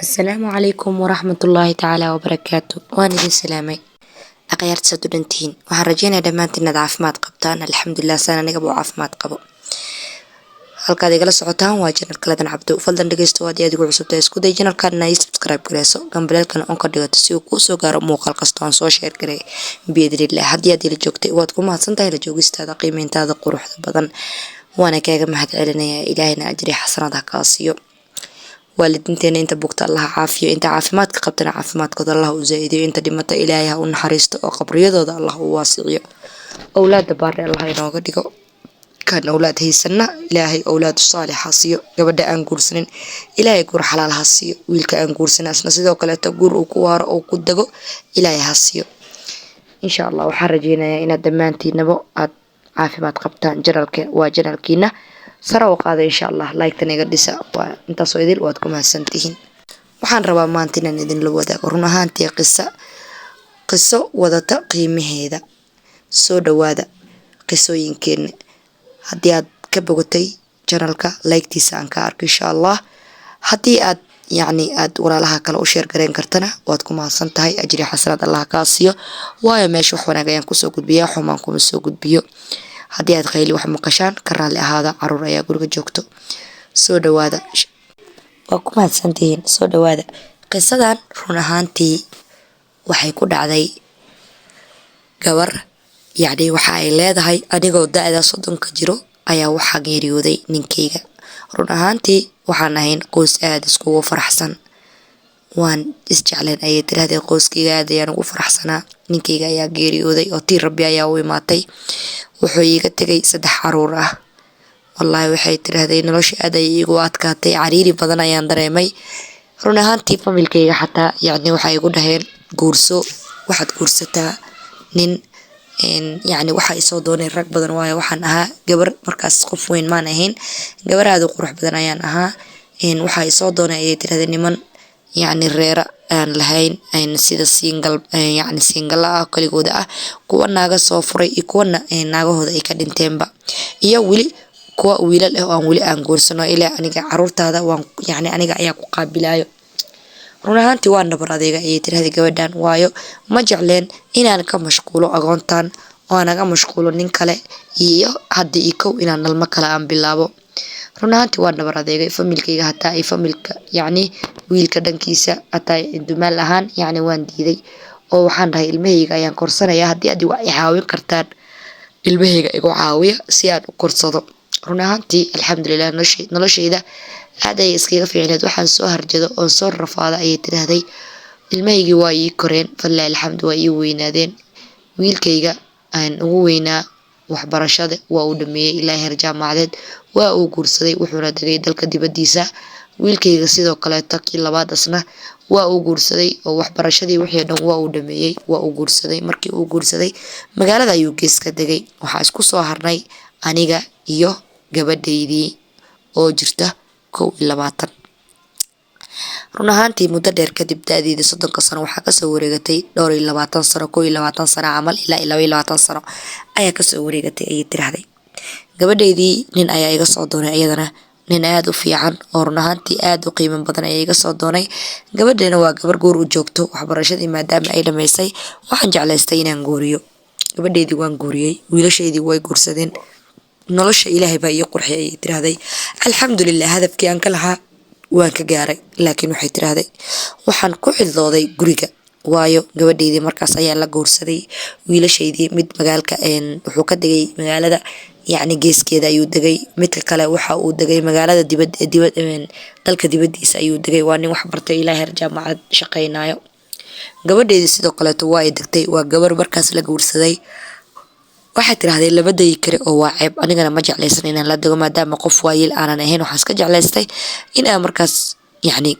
السلام عليكم ورحمة الله تعالى وبركاته. وأنا دي سلامي أقيرت سدودنتين وحرجينا دمانتين عافمات قبطان الحمد لله سنة نقبو عافمات قبو halkaad igala socotaan waa channelka Cabdo fadlan dhageysto waad adigu cusubta isku day channelkan ay subscribe gareyso gambaleelkan on ka dhigato si uu kuu soo gaaro muuqaal kasta oo aan soo share garay biidrillah haddii aad ila joogtay waad ku mahadsantahay la joogistaada qiimeyntaada quruxda badan waana kaaga mahadcelinayaa ilaahayna ajri xasanada ka siiyo والدتنا انت بوقت الله عافية انت عافماتك قبتنا عافماتك الله وزايدي انت دمت إلهي ونحرست وقبريض الله واسعي أولاد بار الله ينوغ ديكو كان أولاد هي سنة إلهي أولاد الصالحة صيو قبل أنقر سنين إلهي قور حلال هاسيو ويلك أنقر سنة سنسيدو كلا تقور وكوار أو كدقو إلهي هاسيو إن شاء الله وحرجينا إن دمانتي نبو عافمات قبتان جنالكينا sara u qaada insha Allah like-tan iga dhisa waa intaas oo idil waad ku mahadsantihiin waxaan rabaa maanta inaan idin la wadaago run ahaantii qiso wadata qiimaheeda soo dhawaada qisooyinkeena haddii aad ka bogotay channelka like-tiisa aan ka arko insha Allah haddii aad aad walaalaha kale u share gareyn kartana waad ku mahadsantahay ajri xasanad Allah ka siiyo waayo meesha wax wanaag ayaan ku soo gudbiyaa xumaan kuma soo gudbiyo haddii aad khayli wax maqashaan ka raali ahaada caruur ayaa guriga joogto soo dhawaada waa ku mahadsantihiin soo dhawaada qisadan run ahaantii waxay ku dhacday gabar waxa ay leedahay anigoo da'da 30 jiro ayaa waxaa geeriyooday ninkeyga run ahaantii waxaan ahayn qoys aad iskugu faraxsan waan isjecleen ayay tiraahday qoyskeyga aad ayaan ugu faraxsanaa ninkeyga ayaa geeriyooday oo tii rabbi ayaa u imaatay wuxuu iiga tagay 3 caruur ah wallahi waxay tiraahday nolosha aad ay iigu adkaatay cariiri badan ayaan dareemay run ahaantii familkeyga xataa waxay igu dhaheen guurso waxaad guursataa nin waxa ay soo doonay rag badan waayo waxaan ahaa gabar markaas qof weyn maan ahayn gabar aad u qurux badan ayaan ahaa waxa ay soo doonay ayay tiraahday niman reera aan lahayn sida single ah kaligooda ah kuwa naaga soo furay iyo kuwa naagahooda ay ka dhinteenba iyo wili kuwa wiilal ah oo aan wili aan guursano ilaa aniga caruurtaada waan aniga ayaa ku qaabilayo run ahaantii waan nabar adeega ayay tiraahday gabadhan waayo ma jecleen inaan ka mashquulo agoontan oo anaga mashquulo nin kale iyo haddii kow inaan dhalmo kale aan bilaabo run ahaantii waan nabar adeegay familkeyga hataa ay familka wiilka dhankiisa hataa dumaal ahaan waan diiday oo waxaan dhahay ilmaheyga ayaan korsanayaa haddii aad i caawin kartaan ilmaheyga igu caawiya si aan u korsado run ahaantii alxamdulillah nolosheyda aad ay iskaga fiicneed waxaan soo harjado oo soo rafaada ayay tiraahday ilmaheygii waa ii koreen fadlan alxamdu waa ii weynaadeen wiilkeyga aan ugu weynaa waxbarashada waa uu dhameeyay ilaa heer jaamacadeed waa uu guursaday wuxuuna degay dalka dibadiisa wiilkeyga sidoo kale kii labaad asna waa uu guursaday oo waxbarashadii wixii dhan waa uu dhameeyay waa uu guursaday markii uu guursaday magaalada ayuu gees ka degay waxa isku soo harnay aniga iyo gabadhaydii oo jirta 21 run ahaantii muddo dheer kadib da'deeda 30 sano waxaa ka soo wareegatay 22 sano 21 sano camal ilaa 22 sano ayaa ka soo wareegatay ayay tiraahday gabadhaydii nin ayaa iga soo doonay iyadana nin aad u fiican oo run ahaantii aad u qiimo badan ayaa iga soo doonay gabadheena waa gabar guur u joogto waxbarashadii maadaama ay dhameysay waxaan jeclaystay inaan guuriyo gabadheedii waan guuriyay wiilasheedii way guursadeen nolosha ilaahay baa ii qurxiyay ayay tiraahday alxamdulillah hadafkii aan ka lahaa waan ka gaaray laakiin waxay tiraahday waxaan ku xidlooday guriga waayo gabadheedii markaas ayaa la guursaday wiilasheedii mid magaalka wuxuu ka degay magaalada geeskeeda ayuu degay midka kale waxa uu degay magaalada dalka dibadiisa ayuu degay waa nin wax bartay ilaa heer jaamacad shaqeynayo gabadheedii sidoo kale waa ay degtay waa gabar markaas la guursaday waxay tiraahday labaday kale oo waa ceeb anigana ma jeclaysan inaan la dego maadaama qof waayil aanan ahayn waxaan iska jeclaystay in aan markaas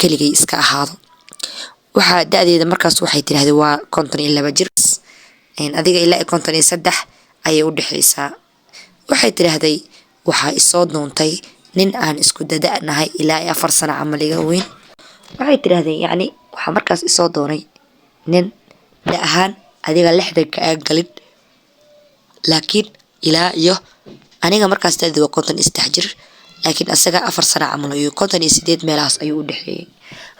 keligay iska ahaado waxa da'deeda markaas waxay tiraahday waa 52 jir adiga ilaa 53 ayay u dhaxaysaa waxay tiraahday waxa isoo doontay nin aan isku dadanahay ilaa 4 sano camal iga weyn waxay tiraahday waxa markaas isoo doonay nin da ahaan adiga 60 ka galid laakiin ilaa iyo aniga markaas da'deedu waa 53 jir laakiin asaga 4 sano camal iyo 58 meelahaas ayuu u dhaxeeyay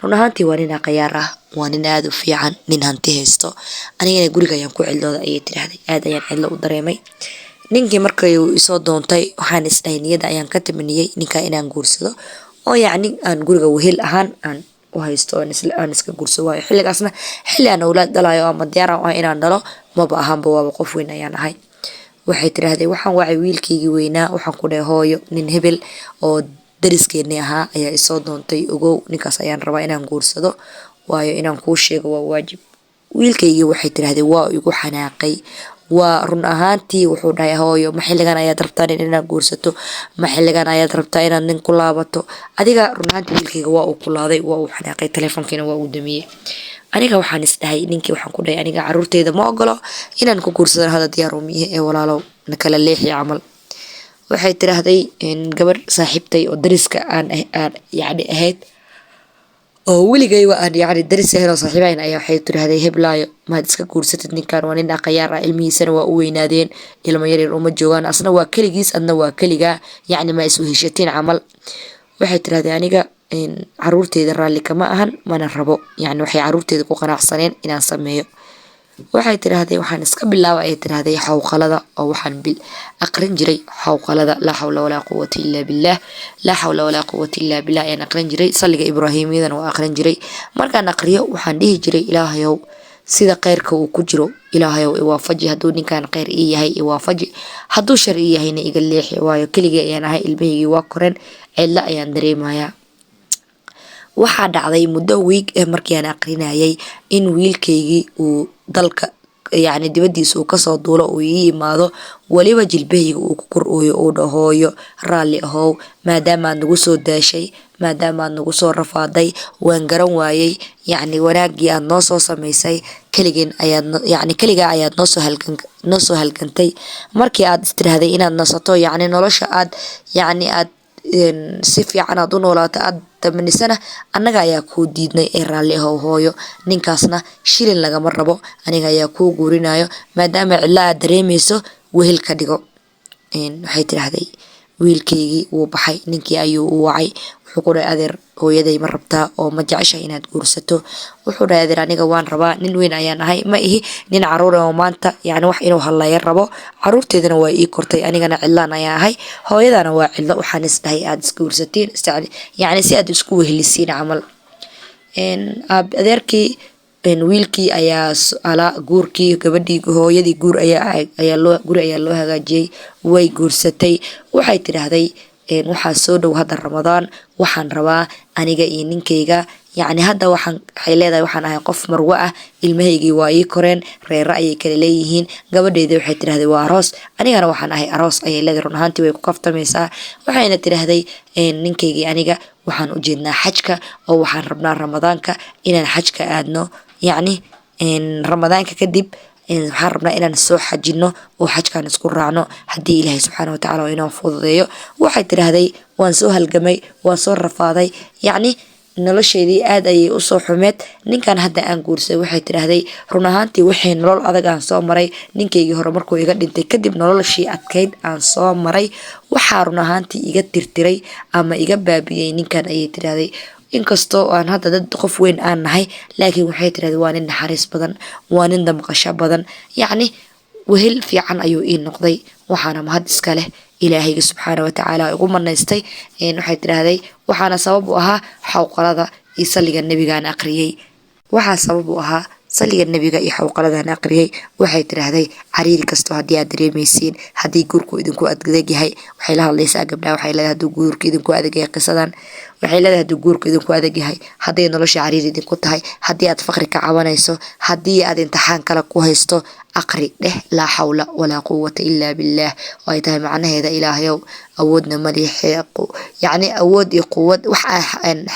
run ahaantii waa nin aqayaar ah, waa nin aad u fiican, nin hanti haysto. Anigana guriga ayaan ku cidlooda ayay tiraahday, aad ayaan cidlo u dareemay. ninkii markay uu isoo doontay waxaan isdhahay niyada ayaan ka tamaniyay ninka inaan guursado oo yacni aan guriga wehel ahaan aan u haysto aan iska guursado waayo xilligaasna xilli aan awlaad dhalayo ama diyaar aan u ahay inaan dhalo maba ahaanba waaba qof weyn ayaan ahay. waxay tiraahday waxaan wacay wiilkaygii weynaa waxaan ku dhahay hooyo nin hebel oo dariskeennii ahaa ayaa isoo doontay ogow ninkaas ayaan rabaa inaan guursado waayo inaan kuu sheego waa waajib. wiilkaygii waxay tiraahday waa igu xanaaqay, waa run ahaantii wuxuu dhahay hooyo ma xilligan ayaad rabtaa inaad guursato, ma xilligan ayaad rabtaa inaad nin ku laabato. adiga run ahaantii wiilkayga waa uu kulaaday, waa uu xanaaqay, telefoonkiina waa uu damiyey. aniga waxaan isdhahay ninkii waxaan ku dhahay aniga caruurteyda ma ogolo inaan ku guursadana hada diyaar umiye ee walaalow na kala leexi camal. waxay tiraahday gabar saaxiibtay oo dariska aan yacni ahayd oo weligayba aan yacni daris ahayn oo saaxiibayn ayaa waxay tiraahday heblaayo maad iska guursatid ninkan waa nin aqayaar ah, ilmihiisana waa u weynaadeen, ilmo yaryar uma joogaan, asna waa keligiis adna waa keligaa, yacni ma isu heshatiin camal. waxay tiraahday aniga caruurteyda raalli kama ahan mana rabo, yacni waxay caruurteyda ku qanacsaneen inaan sameeyo. waxay tiraahday waxaan iska bilaaba ayay tiraahday xawqalada oo waxaan aqrin jiray xawqalada laa xawla walaa quwwata illaa billah, laa xawla walaa quwwata illaa billah ayaan aqrin jiray. salliga ibraahimiyadana waa aqrin jiray. markaan aqriyo waxaan dhihi jiray ilaahayow sida khayrka uu ku jiro ilaahayow iwaafaji, hadduu ninkan khayr ii yahay iwaafaji, hadduu shar ii yahayna iga leexi waayo keligii ayaan ahay, ilmahaygii waa koreen, cidlo ayaan dareemayaa. waxaa dhacday muddo wiig markii aan aqrinayay in wiilkaygii uu dalka yacni dibadiisa uu kasoo duulo uu ii imaado, weliba jilbahayga uu ku kor ooyo uu dhahooyo raalli ahow maadaama aad nagu soo daashay, maadaama aad nagu soo rafaaday, waan garan waayay yacni wanaaggii aad noo soo samaysay, keligaa ayaad noo soo halgantay. markii aad istiraahday inaad nasato yacni nolosha aad yacni aad si fiican aad u noolaato aad tamanisana annaga ayaa kuu diidnay ee raalli ahow hooyo, ninkaasna shilin lagama rabo, aniga ayaa kuu guurinayo maadaama cidlo aad dareemayso wehel ka dhigo. waxay tiraahday wiilkaygii wuu baxay, ninkii ayuu u wacay, wuxuu ku dhahay adeer hooyaday ma rabtaa oo ma jeceshahay inaad guursato. wuxuu dhahay adeer aniga waan rabaa, nin weyn ayaan ahay, ma ihi nin caruur oo maanta yacni wax inuu hadlaya rabo, caruurteedana waa ii kortay, anigana cidlaan ayaan ahay, hooyadana waa cidlo, waxaan isdhahay aad isguursatiin yacni si aad isku wehelisiin camal. adeerkii wiilkii ayaa guurkii gabadhii hooyadii guri ayaa loo hagaajiyey, way guursatay. waxay tiraahday waxaa soo dhow hadda ramadaan, waxaan rabaa aniga iyo ninkayga yacni hadda waxay leedahay waxaan ahay qof marwo ah, ilmahaygii waa ii koreen, reero ayay kala leeyihiin, gabadheedii waxay tiraahday waa aroos, anigana waxaan ahay aroos ayay leedahay. run ahaantii way ku kaftamaysaa. waxayna tiraahday ninkaygii aniga waxaan u jeednaa xajka oo waxaan rabnaa ramadaanka inaan xajka aadno, yacni ramadaanka kadib waxaan rabnaa inaan soo xajino oo xajkaan isku raacno haddii ilaahay subxaana watacaala oo inoo fududeeyo. waxay tiraahday waan soo halgamay, waan soo rafaaday, yacni nolosheedii aad ayay usoo xumeed. ninkan hadda aan guursaday waxay tiraahday run ahaantii waxay nolol adag aan soo maray, ninkaygii hore markuu iga dhintay kadib noloshii adkayd aan soo maray waxaa run ahaantii iga tirtiray ama iga baabiyey ninkan ayay tiraahday. inkastoo aan hadda dad qof weyn aan nahay, laakiin waxay tiraahday waa nin naxariis badan, waa nin damqasho badan, yacni wehel fiican ayuu ii noqday, waxaana mahad iska leh ilaahayga subxaana watacaala igu manaystay. waxay tiraahday waxaana sabab u ahaa xawqalada iyo salliga nebigaan aqriyey, waxaa sabab u ahaa salliga nebiga iyo xawqaladan aqriyey. waxay tiraahday cariiri kasto haddii aad dareemaysiin, haddii guurku idinku adag yahay, waxay la hadlaysaa gabdhaha, waxay leedahay hadduu guurku idinku adag yahay qisadan, waxay leedahay hadduu guurku idinku adag yahay, hadday nolosha cariiri idinku tahay, haddii aad faqri ka cabanayso, haddii aad imtixaan kale ku haysto, aqri dheh laa xawla walaa quwwata illaa billah, oo ay tahay macnaheeda ilaahayow awoodna mali yacni awood iyo quwad wax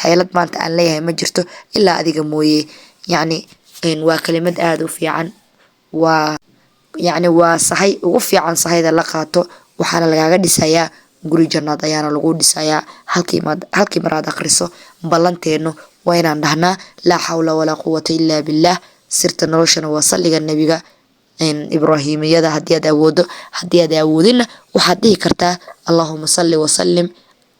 xeelad maanta aan leeyahay ma jirto ilaa adiga mooye. yacni waa kalimad aad u fiican, waa yacni waa sahay ugu fiican sahayda la qaato, waxaana lagaaga dhisayaa guri jannaad ayaana lagu dhisayaa halkii mar aad aqriso. ballanteenu waa inaan dhahnaa laa xawla walaa quwwata illaa billah. sirta noloshana waa salliga nebiga ibraahimiyada haddii aad awoodo, haddii aad awoodinna waxaad dhihi kartaa allahuma salli wasallim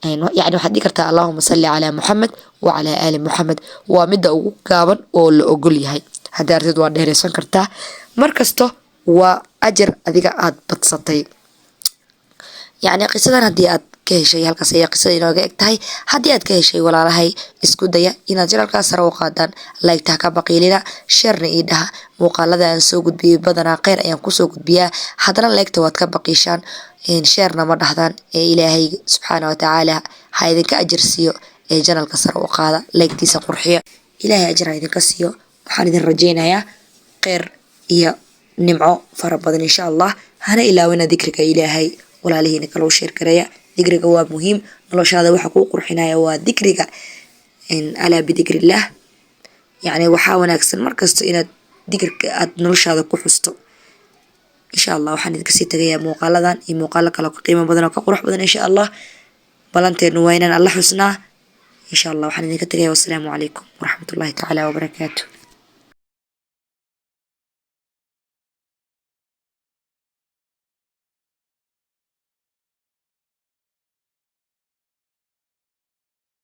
يعني waxaad dhigi kartaa allahuma salli calaa muxamed wacalaa aali muxamed waa midda ugu gaaban oo la ogol yahay. haddii artid waa dheereysan kartaa markasto waa ajar adiga aad badsatay. يعني qisadan haddii aad ka heshay halkaas ayaa qisada inooga eg tahay. haddii aad ka heshay walaalahay isku daya inaad janalkaas sare u qaadaan, laygtaa ka baqiilina, sharna ii dhaha. muuqaalada aan soo gudbiyey badanaa kheyr ayaan kusoo gudbiyaa, haddana laygta waad ka baqiishaan, sharna ma dhahdaan. ilaahay subxaana watacaala ha idinka ajar siiyo. janalka sare u qaada, laygtiisa qurxiyo, ilaahay ajar ha idinka siiyo. waxaan idin rajeynayaa kheyr iyo nimco fara badan insha allah. hana ilaawina dikriga ilaahay, walaalihiina kala u sheer gareeya. dikriga waa muhiim, noloshaada waxa kuu qurxinaya waa dikriga. alaa bidikrillah, yani waxaa wanaagsan markasta inaad dikrika aad noloshaada ku xusto. insha allah waxaan idinka sii tagayaa muuqaaladan iyo muuqaalo kale ka qiimo badan oo ka qurux badan insha allah. balanteenu waa inaan alla xusnaa insha allah. waxaan idinka tagayaa wassalaamu calaykum waraxmatullahi tacaala wabarakaatu.